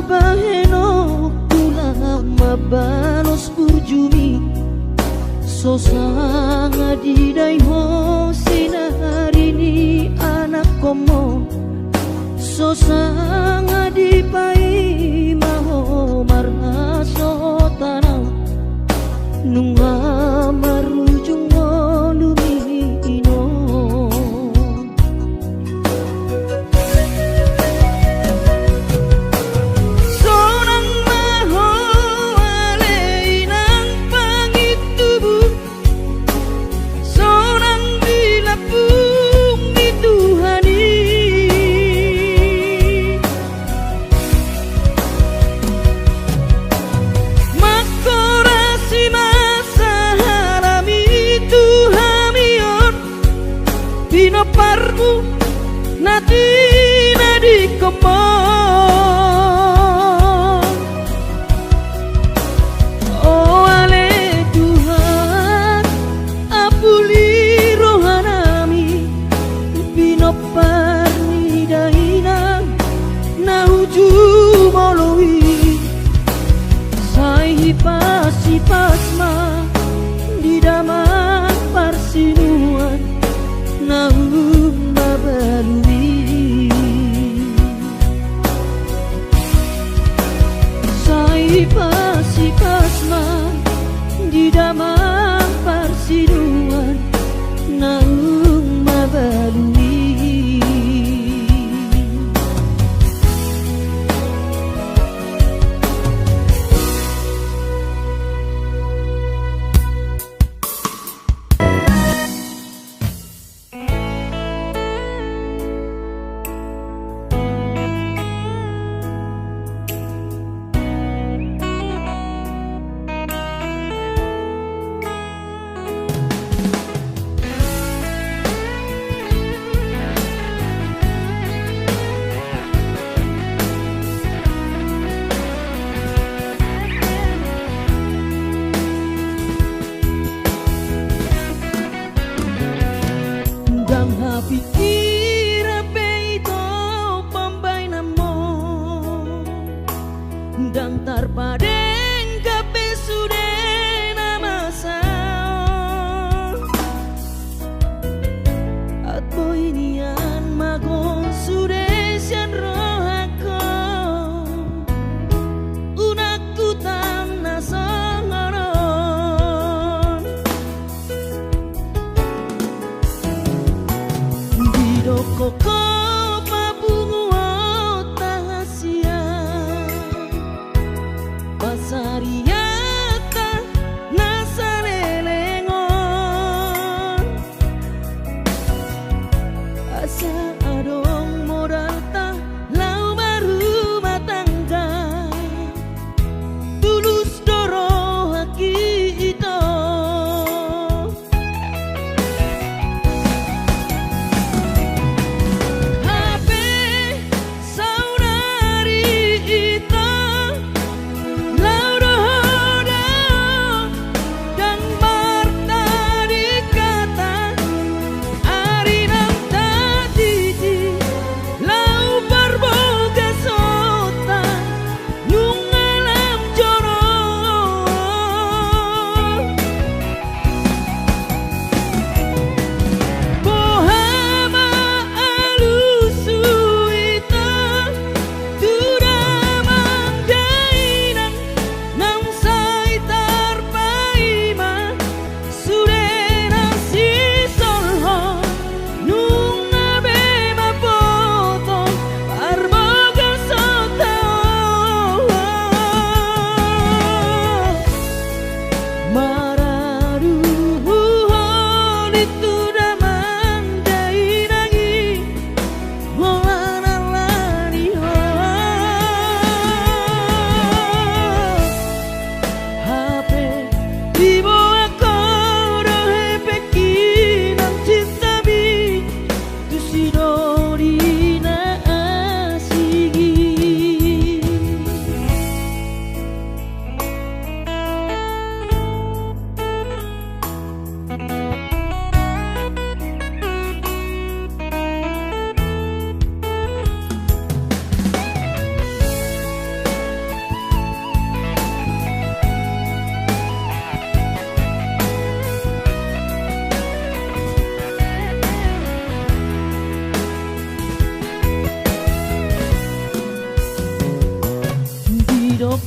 baheno kula mabanos bujumi sosanga didai ho sinarini anak komo sosanga dipai maho marna sotanau nunga marujung lumino sonang maho aleinang pangitubu sonang dilapung dituhani makorasi masa harami tuhamion pinoparmu nati nadi komong oh ale Tuhan apuli rohanami pinoparni daina nauju molowi sai hipas-hipasma di daman parsinuan naum babalui sai hipas-hipasma di daman parsinuan naum babalui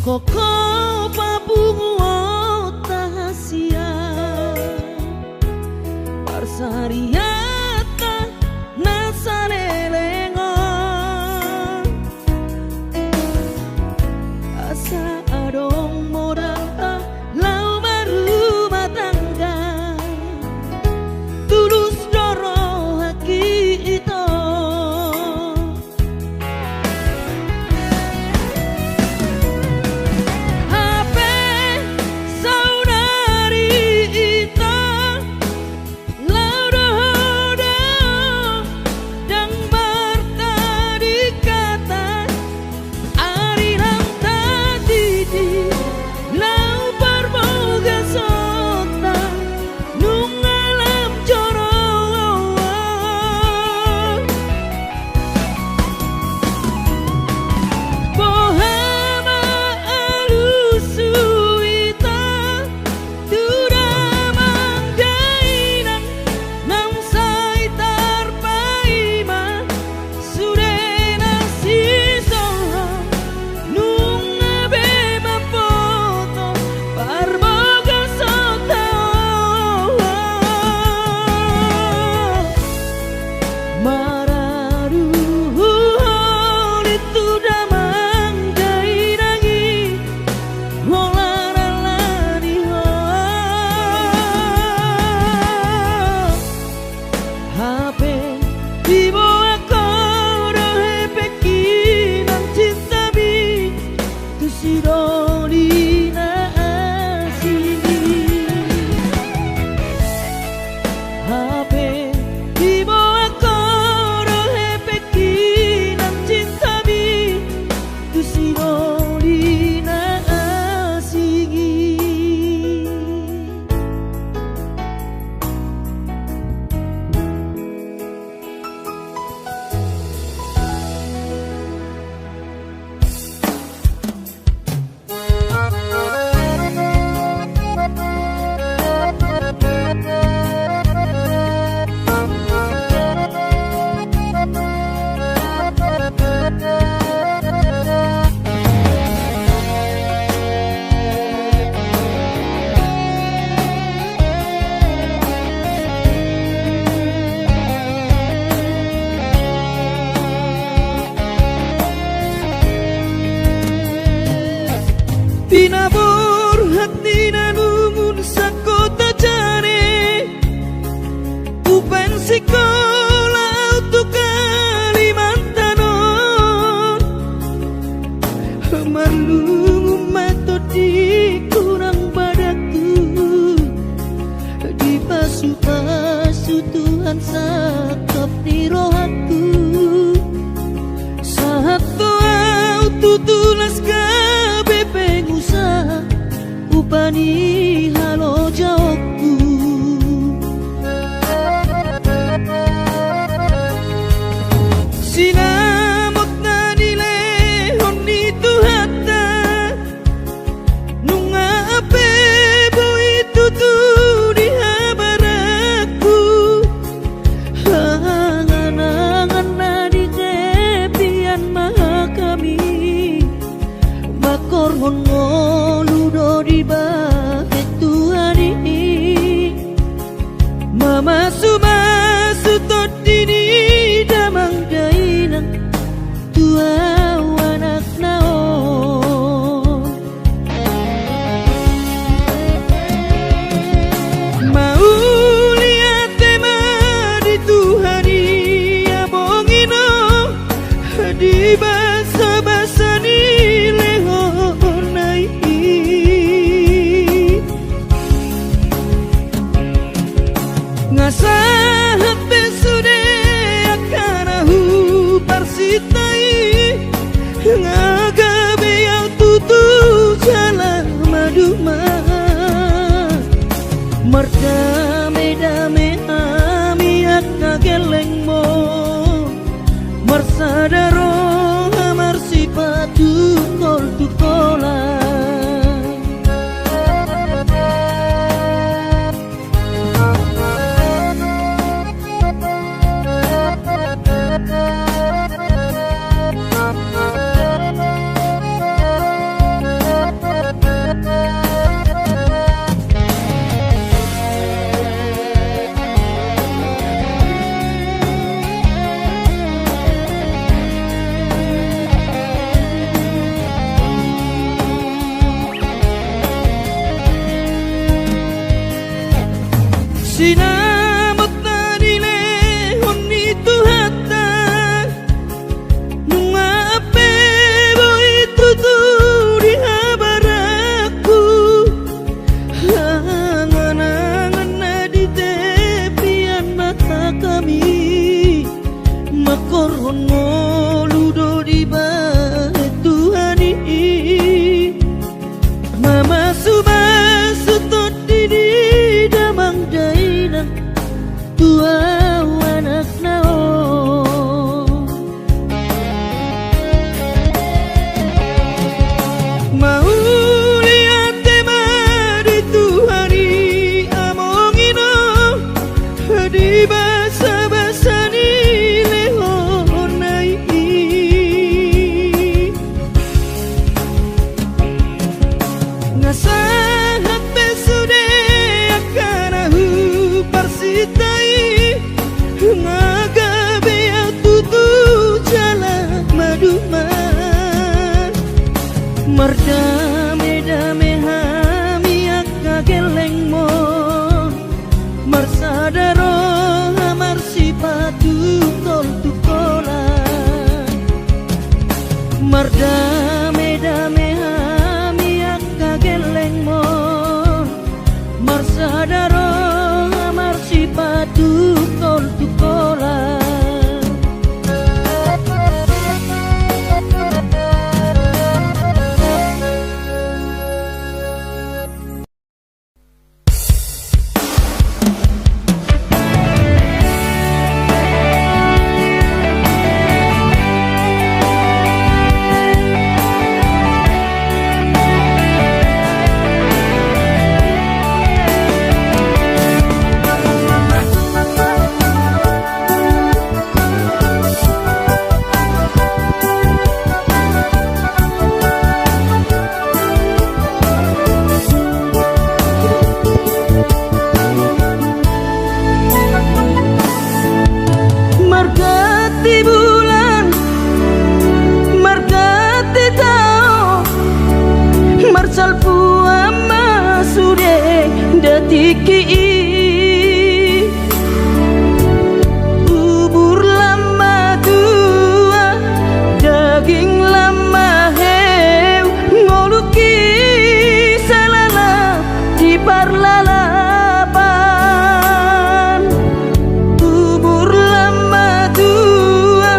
Koko papung tahasia Parsariata nasanelengon Asa adong modal lau berumah tangga Tulus doro haki itu Tinabur hati nanumun sakota jane Upan sekolah untuk Kalimantanon Marlung matodi kurang padaku Di pasu-pasu Tuhan sakap di rohaku Saat doa tutulas pengusaha upani halo jawabku sinamot na dilehon itu hatta nunga ape boy tutu di habaraku angan-angan na di kepian maha kami korhon ngoludo di bahet Tuhan ini Mama sumasu todini damang dainang tua anak naon mau lihat tema di Tuhan ya bongino di basa-basa nilai ngasahat besude akanahu parsitai ngagabe yang tutu jalan maduma merdame-dame amiak nagelengmo marsadaro amar sipatu kol tukola Merdame-dame hami akka geleng mo Marsadaro amar sipatu tol tukola Merdame-dame hami akka geleng mo Marsadaro amar sipatu tol tukola Bubur lama tua daging lama heu ngoluki salala di parlalapan Bubur lama tua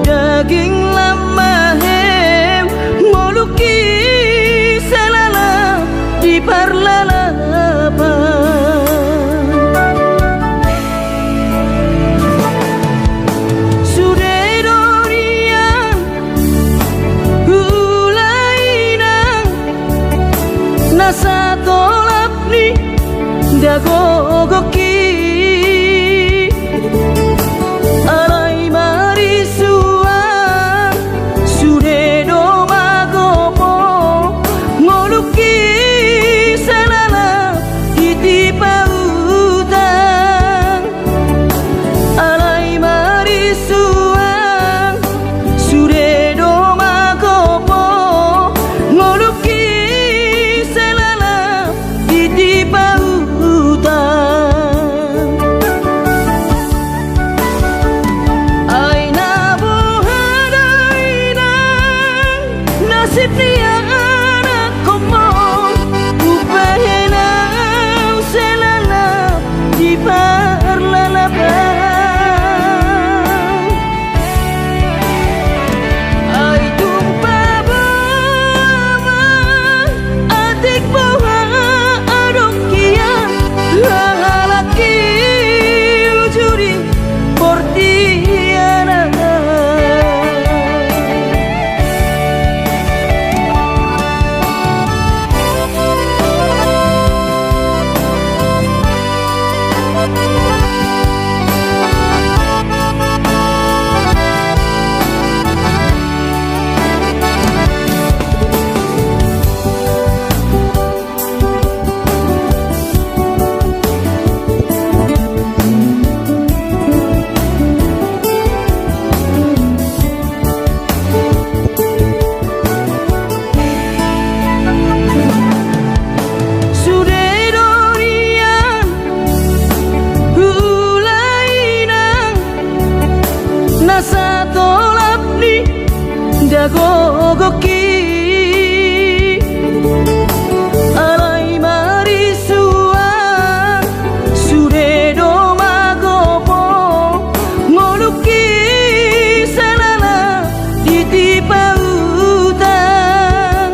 daging lama heu ngoluki salala di parlalapan Nasa tolap ni dagogoki Alay marisuan Sudedo magopo Ngoluki salala Titipa utang Alay marisuan Sudedo magopo Ngoluki di pautan Aina bohadaina nasib ni anak komo upahena selala di parlalapan Ai tumpa bawa adik bawa lalaki ujuri portiana Nasa tolap ni dagogoki Alay marisuan Sudedo magopo Ngoluki salala Titipa utang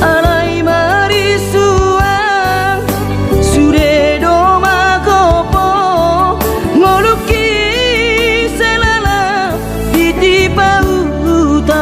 Alay marisuan Sudedo magopo Ngoluki di pautan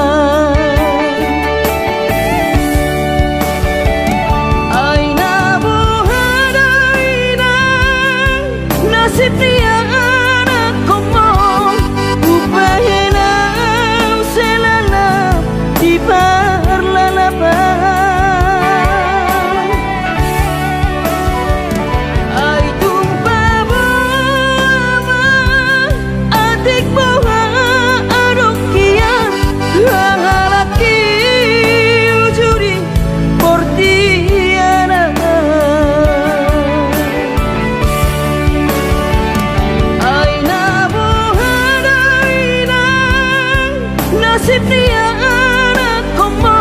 nasib niya anak ko mo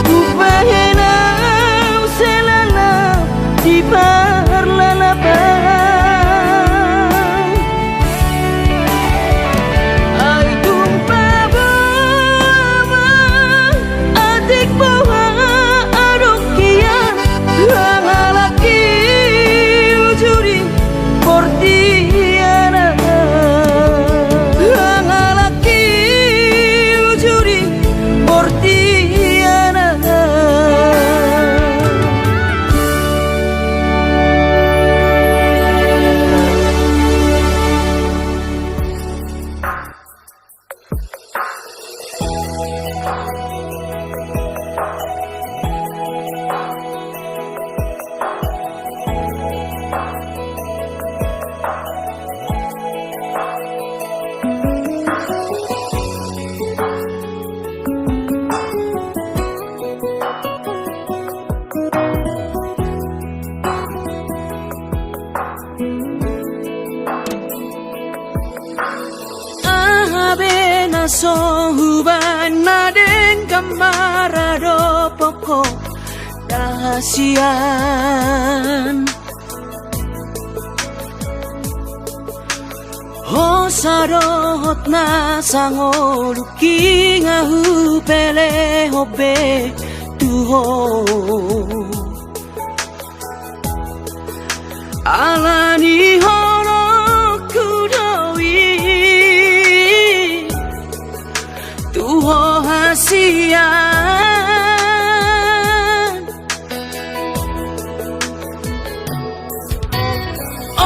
upahin ang selala di parlalabang ay tumpababa adik bawa arokian hangalaki ujuri portiana hangalaki ujuri portiana sohuban naden kamarado poko rahasian hosarot na sangoluki ngahu pele hobe tuho alani horo tuho hasian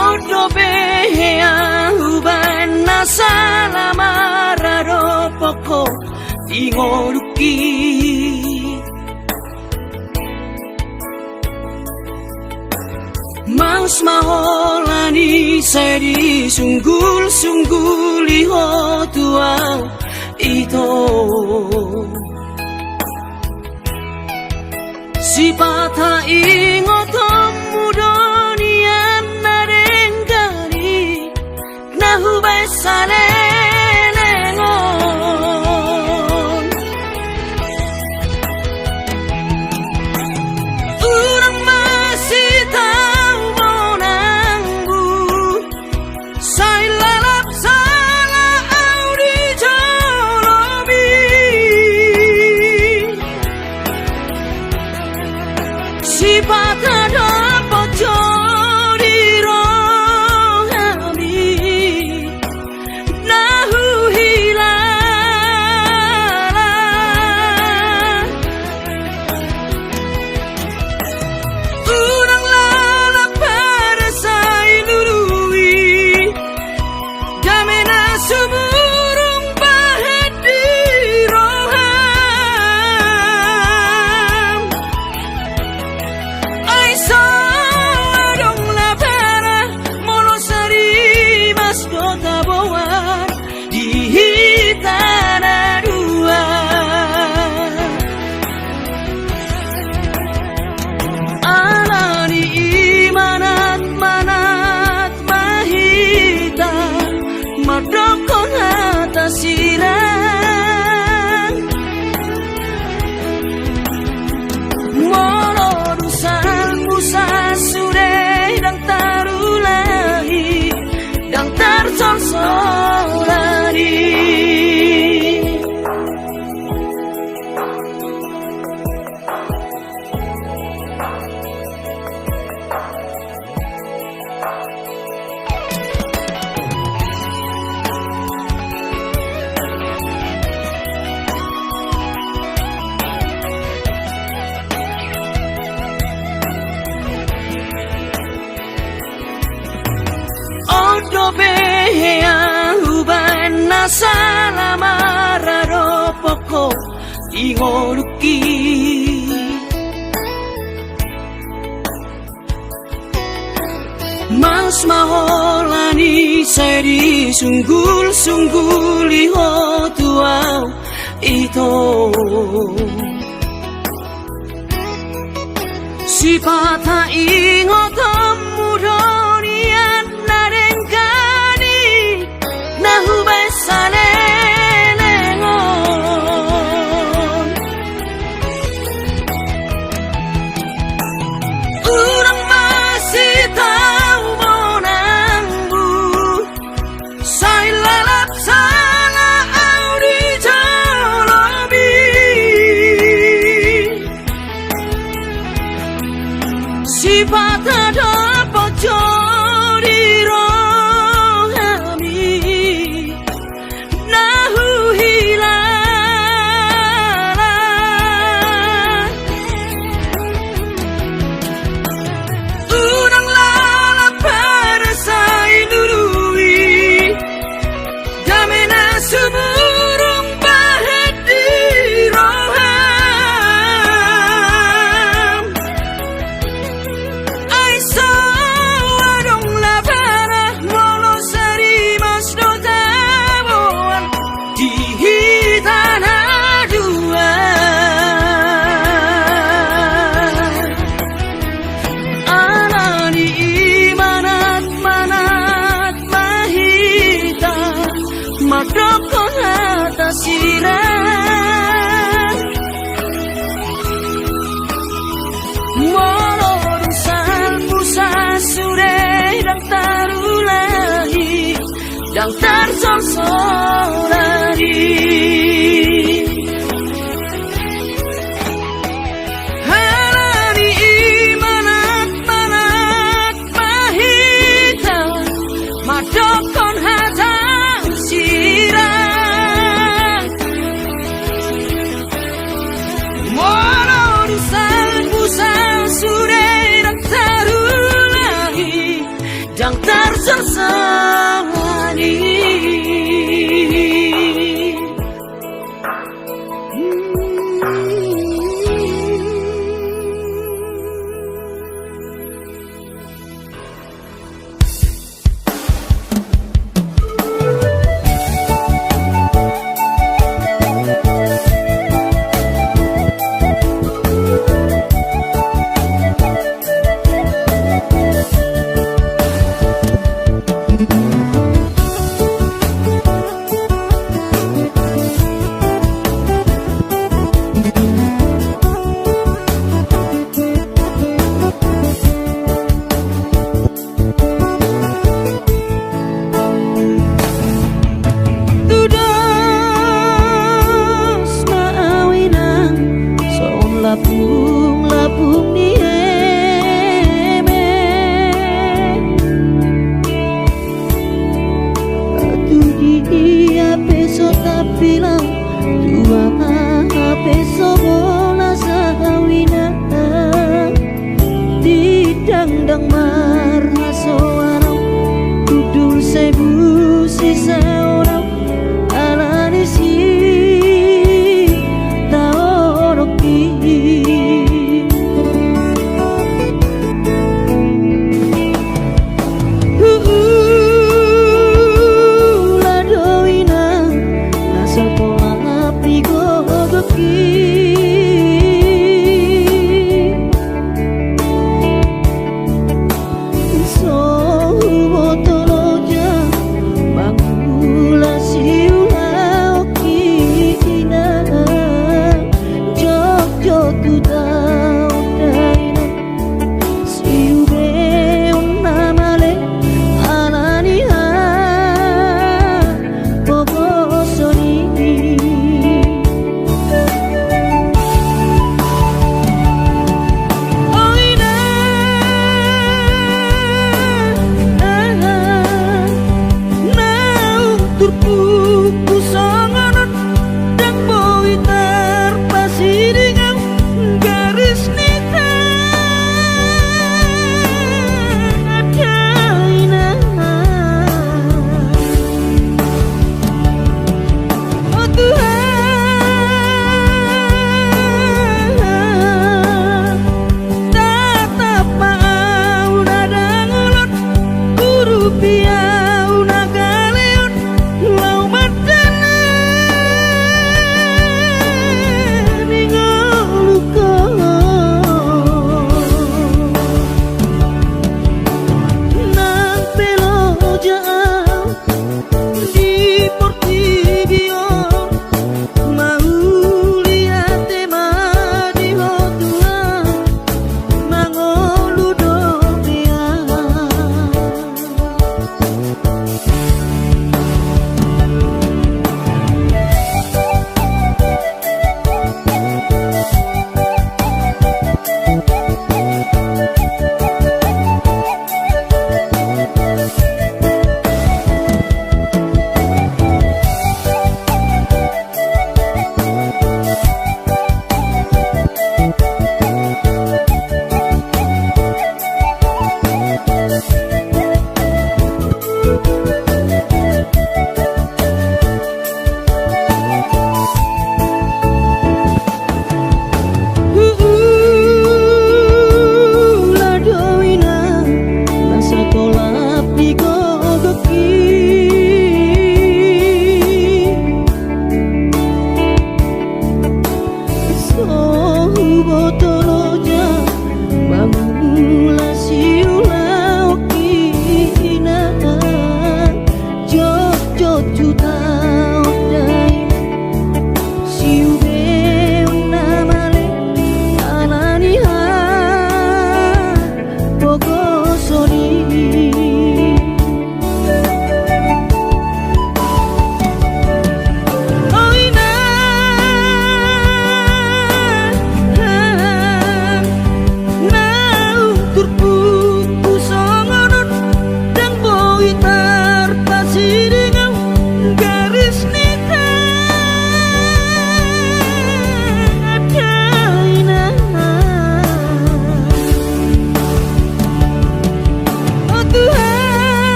odo behea uban nasala mararo poko ingoruki Maus maholani seri sunggul liho tuau ito si pata ingotom mudonian narengkari nahubay salenengon urang masih tahu monangbu say lalap salah audi si pata dapat jodi rohani nahu hilang urang lala pada say nurui damena suburung bahet di roham Adong la pera monosari mas kota bawah di tanah dua alani imanat manat mahita madokon hatasiran molodusan pusat sudah dan tarulahi dan tersorsolari Odo behea uban nasala mararo poko ingoruki Mas maholani seri sunggul liho tuau ito si pata ingotom mudonian narengkani nahubay salenengon dang tersorsorani halani imanat pahita madokon hatang sirah moro dusan pusang sure dan terulahi dang tersorsorani labung ni eme tu dia peso tapilang tua peso bola sawina di dang marha soarau dudul sebu sisa orang ala di si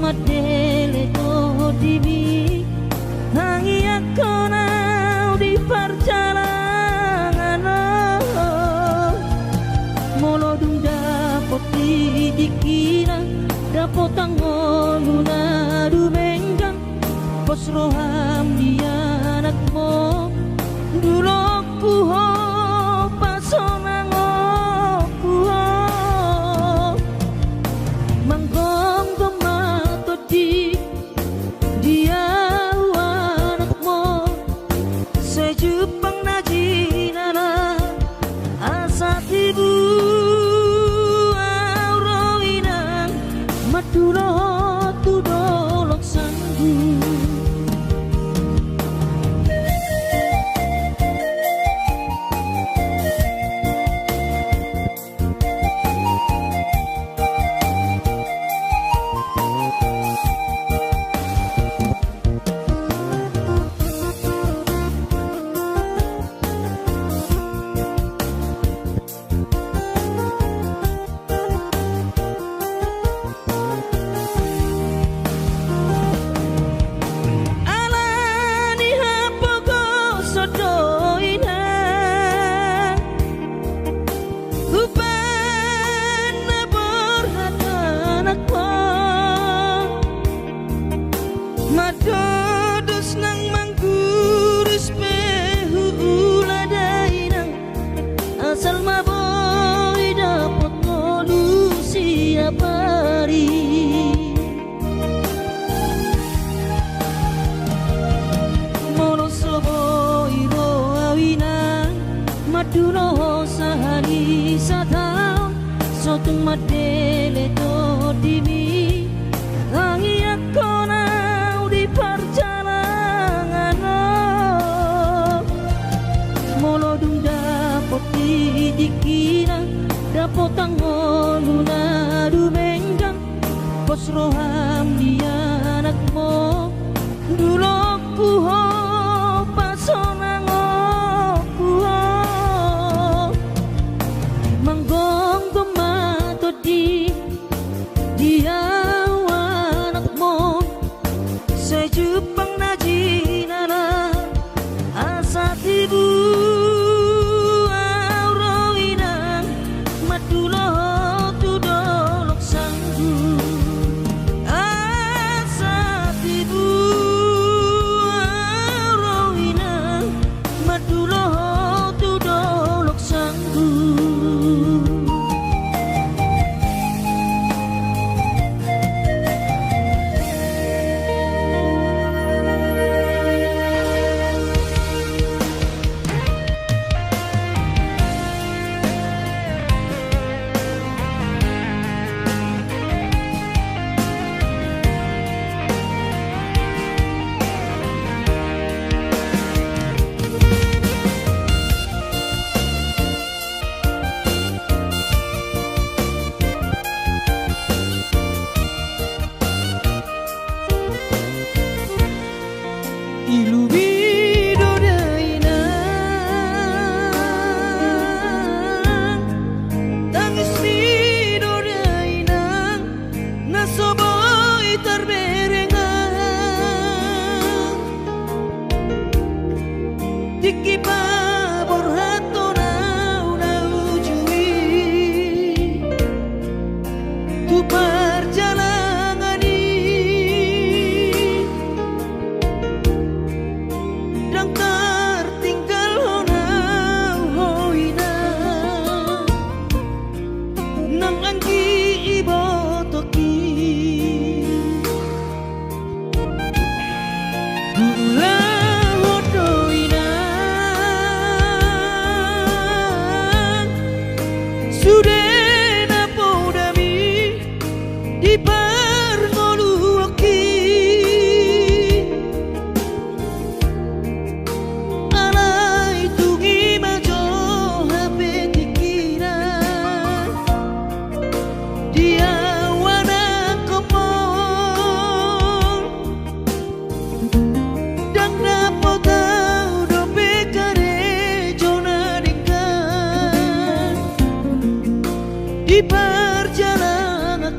madele to dibi hangi akona di perjalanan molo dung dapot di dikira dapot tangoluna du menggang pos roham dia anakmu dulu kuho pasonang kuho manggong tomato di dia anakmu sejupang najinana asa tibu auroinang madulo tudolok sanggu. Madodos nang manggurus pehu uladainang asal maboy dapot molusi apari mono soboy roawinang maduno sahani satao sotung madele to dimi hangi akona perjalanan molo dung dapot di dikira dapot tangoluna du menggang pos roham dia anakmu dulu kuho pasonang kuho manggong tomato di dia sejupang najinana asa tibu auroinang madulo tudolok sanggu asa tibu auroinang madulo tudolok sanggu. Ilumido dainang tangis mido dainang nasoboy terberengang tiki pabor hato na ujui tu perjalanan dan tertinggal hoina nang anggi ibotoki gula hodoina sudena podami di permoluki di perjalanan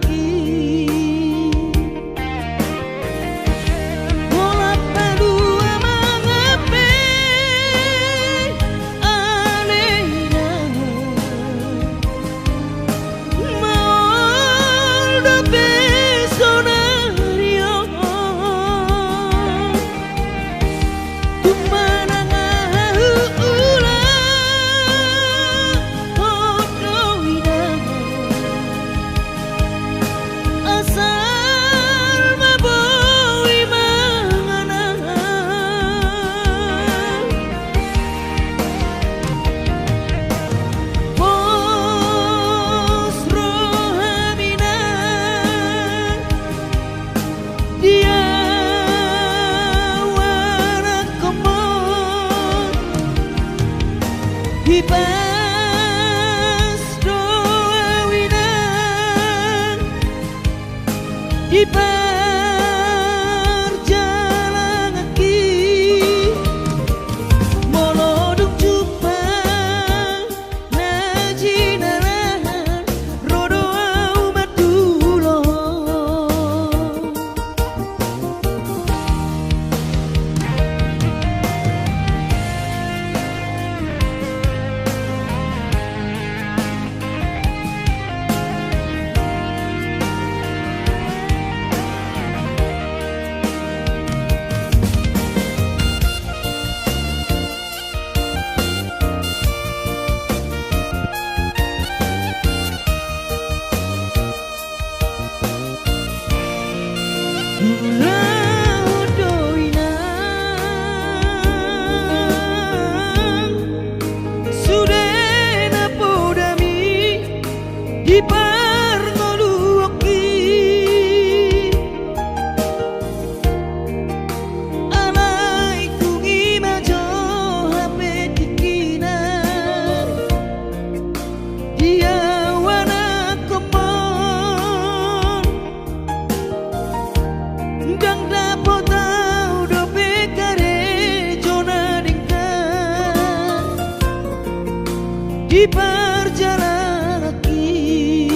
perjalanan kaki.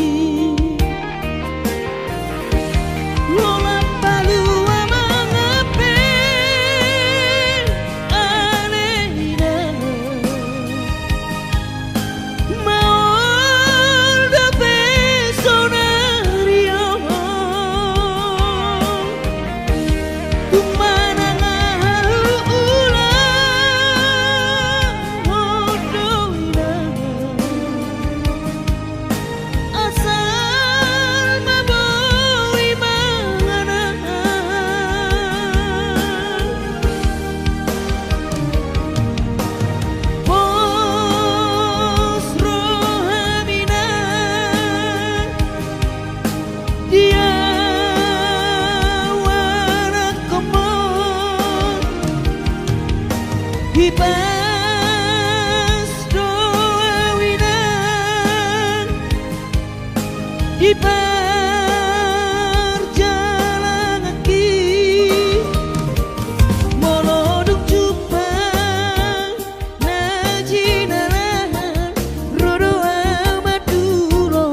Lola palua mengape anehina mau da pesonario tumana ngahalu ulang hodoina asal mabawi mangana pos rohamina dia wana komon hipas doa winan di perjalanan kaki. Moloduk cupang najinalan rodo amaduro.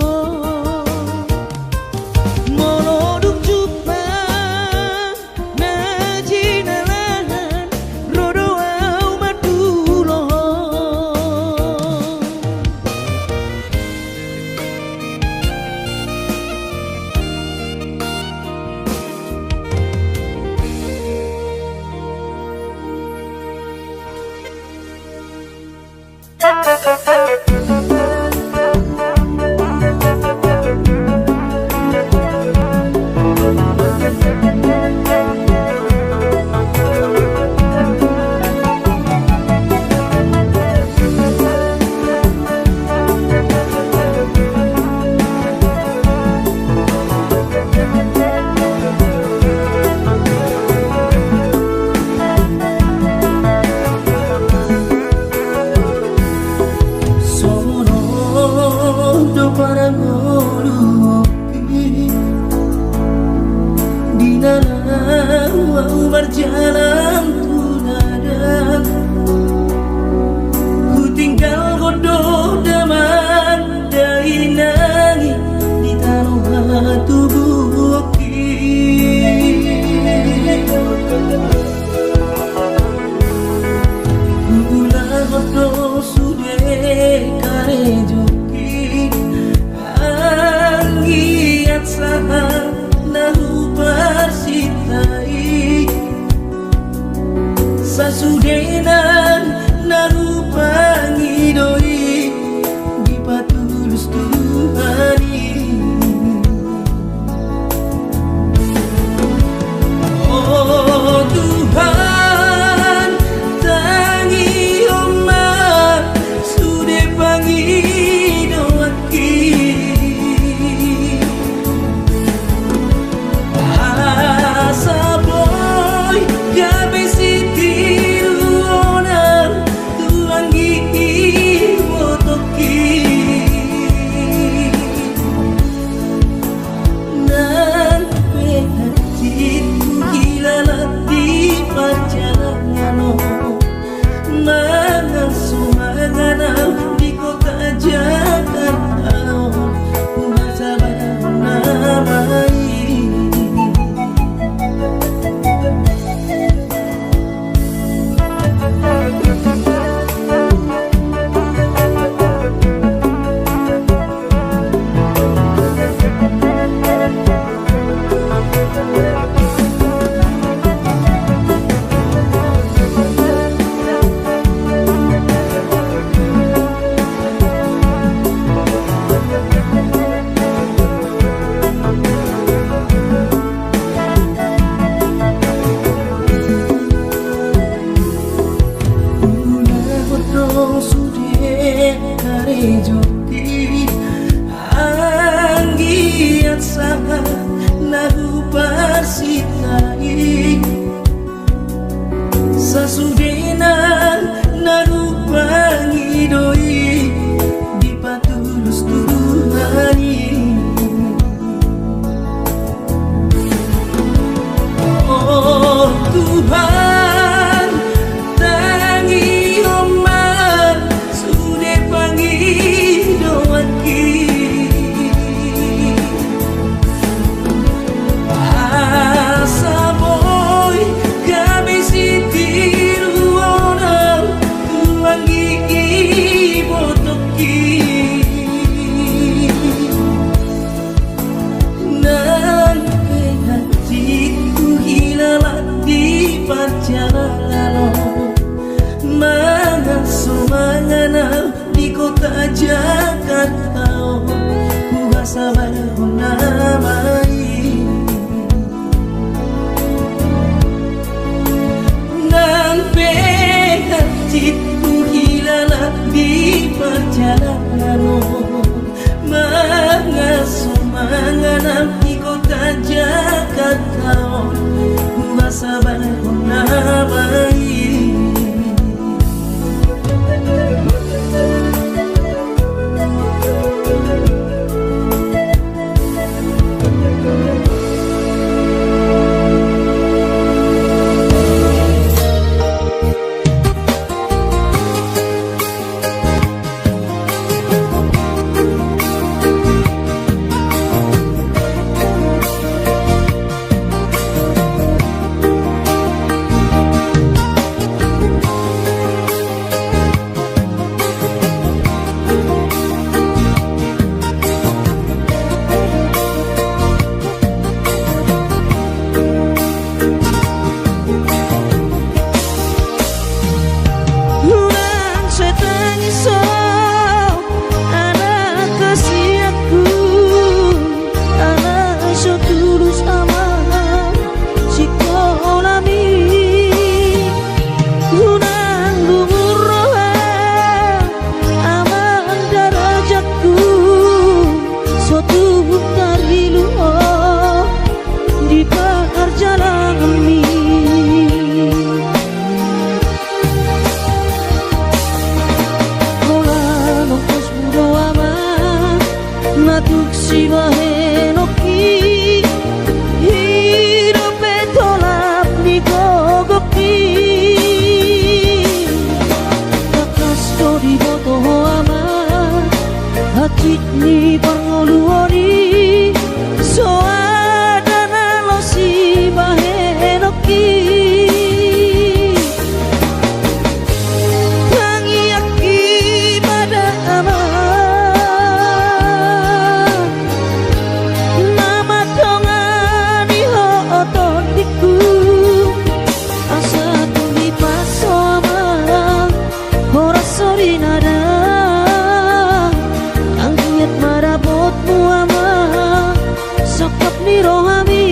Moloduk cupang najinalan rodo amaduro. Sono para ngoluki di dalam berjalan tunadang ku tinggal kodoh daman dari nangi di tanah tubuh gula kodoh sudah karejuki anggiat saha nahu persitai sasudenan nahu pangidoi di patulus Tuhani. Oh Tuhan tangi omah sude pangidoaki asa boy gabe sitiru kota Jakarta, kuasa berhunamai nampe hatiku hilang di perjalanan, mengasuh mengenal di kota Jakarta, kuasa berhunamai. Ni pangoluani soadana lo si bahenoki tangi aki pada ama nama tongani ho otondiku asa tumi paso ama ora sori nada marabotmu ama sokap ni rohami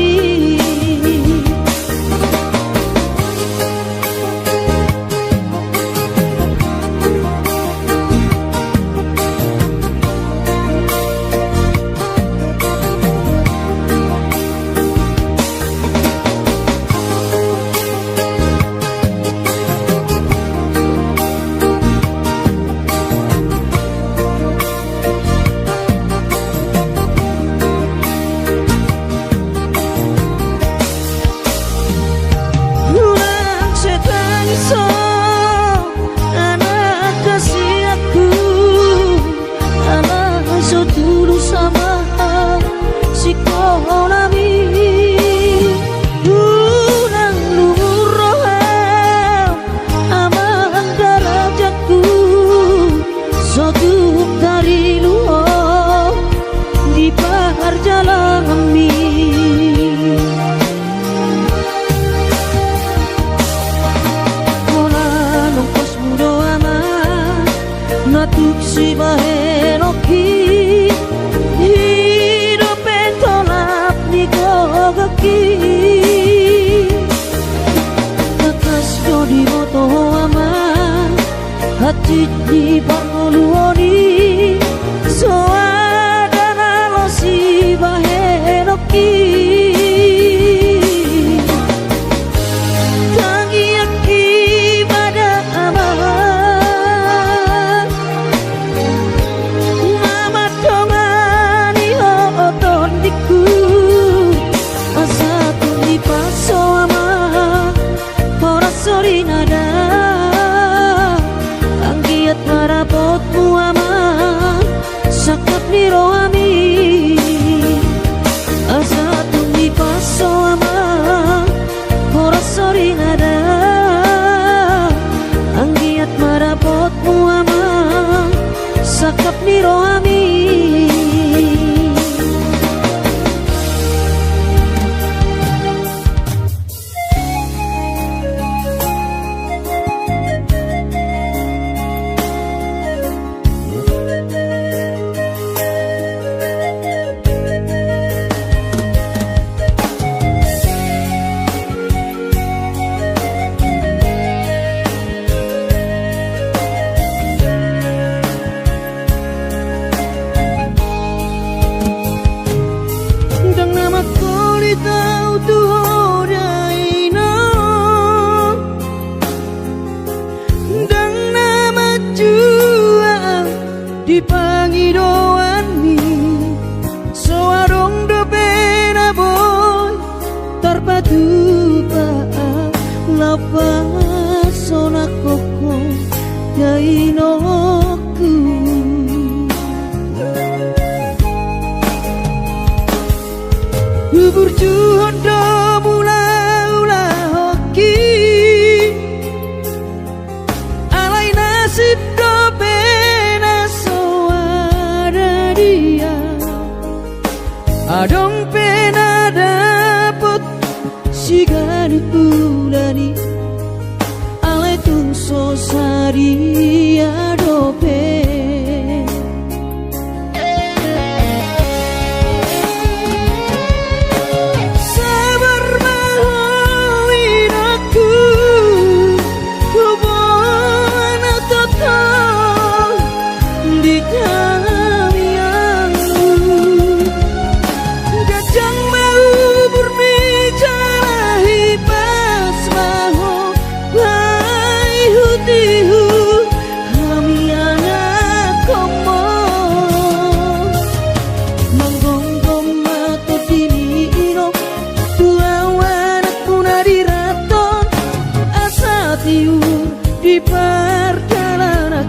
natuk si bahenoki hidup entolap ni gogaki kakas jodi moto ama hati di pangoluoni soadana lo si bahenoki marabotmu ama sakap ni rohami asa tumi paso ama ora sori nada anggiat marabotmu ama sakap ni rohami. lapas sona koko yainoku Burjuhon do mula-ula hoki alai nasib do pena soada dia adong pena dapet sigari bulani alai tung sosari adope di perjalanan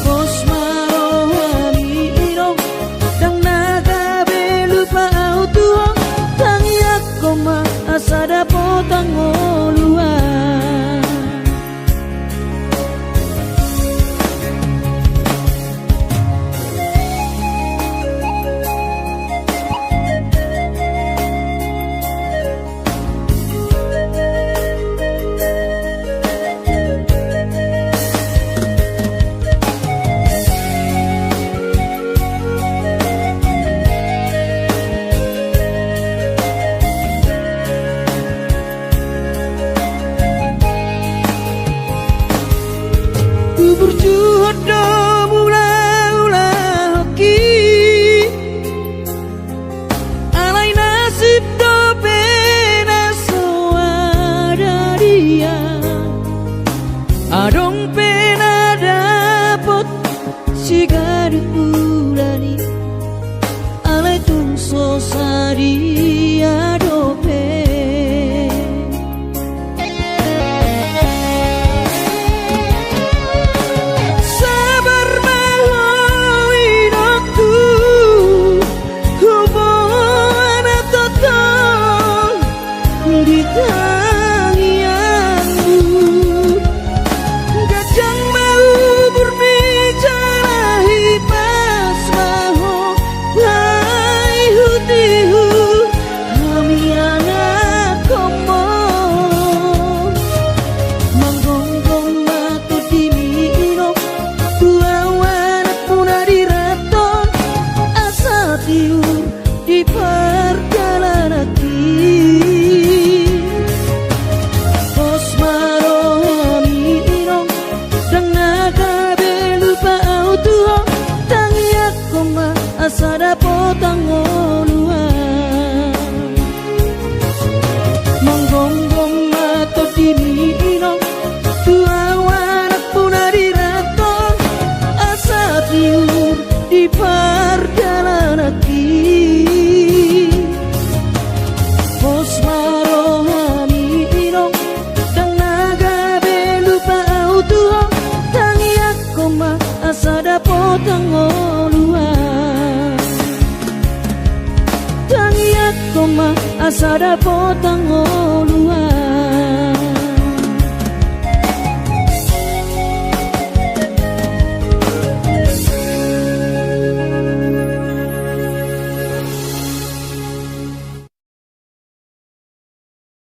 Bos marohani irong dang naga belupa auto tang yakoma asada potang oluan Burjuhon do mula-ula hoki alai nasib do pena soada dia adong pena dapet sigari bulani alai tung sosari adope di perjalanan Bos marohani irong dang naga belupa auto tang yakoma asada potang oluan monggonggong mato dini irong tua wanak punari raton asa tiur di perjalanan Bos marohani irong dang naga belupa auto tang yakoma asada potang oluan tang yakoma asada potang oluan